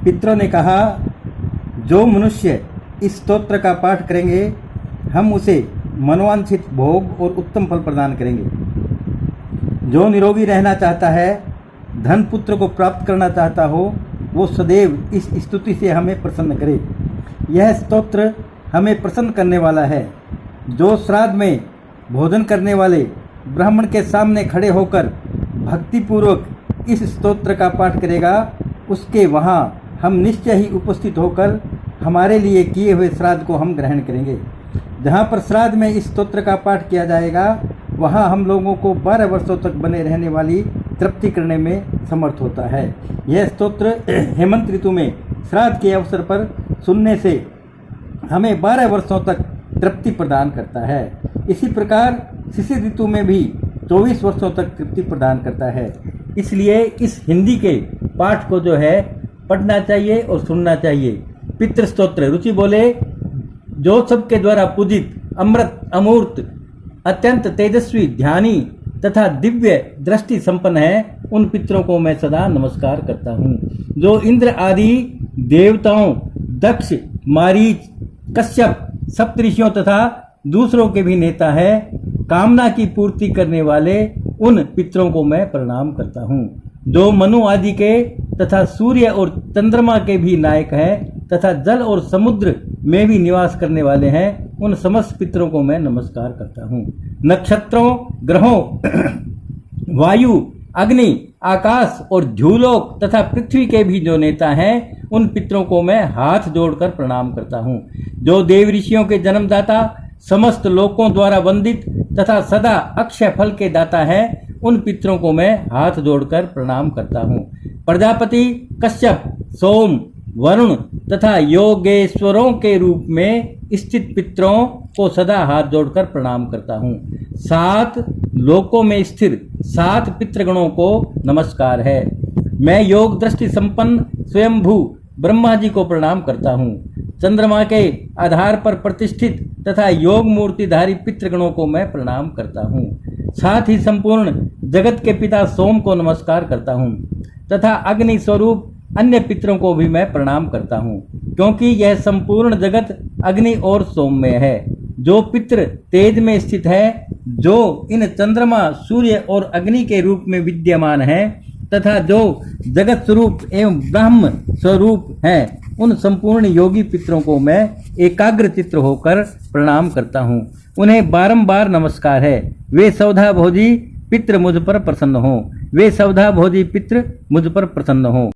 पितरों ने कहा, जो मनुष्य इस स्तोत्र का पाठ करेंगे हम उसे मनोवांछित भोग और उत्तम फल प्रदान करेंगे। जो निरोगी रहना चाहता है, धन पुत्र को प्राप्त करना चाहता हो, वो सदैव इस स्तुति से हमें प्रसन्न करे। यह स्तोत्र हमें प्रसन्न करने वाला है। जो श्राद्ध में भोजन करने वाले ब्राह्मण के सामने खड़े होकर भक्तिपूर्वक इस स्तोत्र का पाठ करेगा, उसके वहाँ हम निश्चय ही उपस्थित होकर हमारे लिए किए हुए श्राद्ध को हम ग्रहण करेंगे। जहाँ पर श्राद्ध में इस स्तोत्र का पाठ किया जाएगा, वहाँ हम लोगों को 12 वर्षों तक बने रहने वाली तृप्ति करने में समर्थ होता है। यह स्तोत्र हेमंत ऋतु में श्राद्ध के अवसर पर सुनने से हमें 12 वर्षों तक तृप्ति प्रदान करता है। इसी प्रकार शिशिर ऋतु में भी 24 वर्षों तक तृप्ति प्रदान करता है। इसलिए इस हिंदी के पाठ को जो है पढ़ना चाहिए और सुनना चाहिए। पितृ स्तोत्र रुचि बोले, जो सबके द्वारा पूजित अमृत अमूर्त अत्यंत तेजस्वी ध्यानी तथा दिव्य दृष्टि संपन्न है, उन पितरों को मैं सदा नमस्कार करता हूँ। जो इंद्र आदि देवताओं दक्ष, मारीच, कश्यप, सप्तऋषियों तथा दूसरों के भी नेता है, कामना की पूर्ति करने वाले उन पितरों को मैं प्रणाम करता हूँ। जो मनु आदि के तथा सूर्य और चंद्रमा के भी नायक हैं तथा जल और समुद्र में भी निवास करने वाले हैं, उन समस्त पितरों को मैं नमस्कार करता हूँ। नक्षत्रों, ग्रहों, वायु, अग्नि, आकाश और ध्युलोक तथा पृथ्वी के भी जो नेता हैं, उन पितरों को मैं हाथ जोड़कर प्रणाम करता हूँ। जो देव ऋषियों के जन्मदाता, समस्त लोकों द्वारा वंदित तथा सदा अक्षय फल के दाता है, उन पितरों को मैं हाथ जोड़कर प्रणाम करता हूँ। प्रजापति, कश्यप, सोम, वरुण तथा योगेश्वरों के रूप में स्थित पितरों को सदा हाथ जोड़कर प्रणाम करता हूँ। 7 लोकों में स्थिर 7 पितृगणों को नमस्कार है। मैं योग दृष्टि संपन्न स्वयंभू ब्रह्मा जी को प्रणाम करता हूँ। चंद्रमा के आधार पर प्रतिष्ठित तथा योग मूर्तिधारी पितृगणों को मैं प्रणाम करता हूँ। साथ ही संपूर्ण जगत के पिता सोम को नमस्कार करता हूँ तथा अग्नि स्वरूप अन्य पितरों को भी मैं प्रणाम करता हूँ, क्योंकि यह संपूर्ण जगत अग्नि और सोम में है। जो पितृ तेज में स्थित है, जो इन चंद्रमा, सूर्य और अग्नि के रूप में विद्यमान है तथा जो जगत स्वरूप एवं ब्रह्म स्वरूप है, उन संपूर्ण योगी पितरों को मैं एकाग्र चित्त होकर प्रणाम करता हूँ। उन्हें बारंबार नमस्कार है। वे सौधा भोजी पितृ मुझ पर प्रसन्न हो। वे सौधा भोजी पितृ मुझ पर प्रसन्न हो।